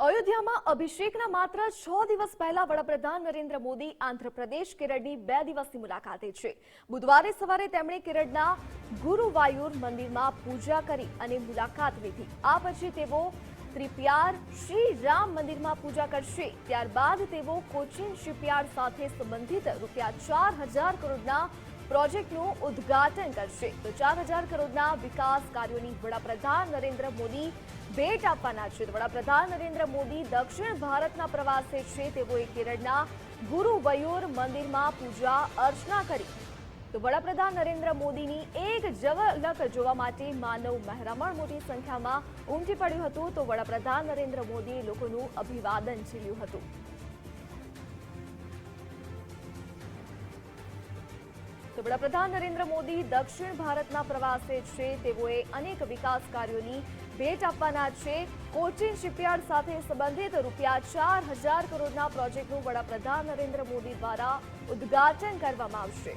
અયોધ્યામાં અભિષેકના માત્ર 6 દિવસ પહેલા વડાપ્રધાન નરેન્દ્ર મોદી આંધ્રપ્રદેશ કેરળની 2 દિવસની મુલાકાતે છે। બુધવારે સવારે તેમણે કેરળના ગુરુવાયુર મંદિરમાં પૂજા કરી અને મુલાકાત લીધી। આ પછી તેઓ ત્રિપ્યાર શ્રી રામ મંદિરમાં પૂજા કરશે। ત્યારબાદ તેઓ કોચિન શિપયાર્ડ સાથે સંબંધિત ₹4,000 કરોડના પ્રોજેક્ટનું ઉદ્ઘાટન કરશે। તો 4,000 કરોડના વિકાસ કાર્યોની વડાપ્રધાન નરેન્દ્ર મોદી ભેટ આપવાના છે। વડાપ્રધાન નરેન્દ્ર મોદી દક્ષિણ ભારતના પ્રવાસે છે। તેઓએ કેરળના ગુરુવાયુર મંદિરમાં પૂજા અર્ચના કરી। તો વડાપ્રધાન નરેન્દ્ર મોદીની એક ઝલક જોવા માટે માનવ મહેરામણ મોટી સંખ્યામાં ઉમટી પડ્યું હતું। તો વડાપ્રધાન નરેન્દ્ર મોદીએ લોકોનું અભિવાદન ઝીલ્યું હતું। તો વડાપ્રધાન નરેન્દ્ર મોદી દક્ષિણ ભારતના પ્રવાસે છે। તેઓએ અનેક વિકાસ કાર્યોની ભેટ આપવાના છે। કોચિન શિપયાર્ડ સાથે સંબંધિત ₹4,000 કરોડના પ્રોજેક્ટનું વડાપ્રધાન નરેન્દ્ર મોદી દ્વારા ઉદ્ઘાટન કરવામાં આવશે।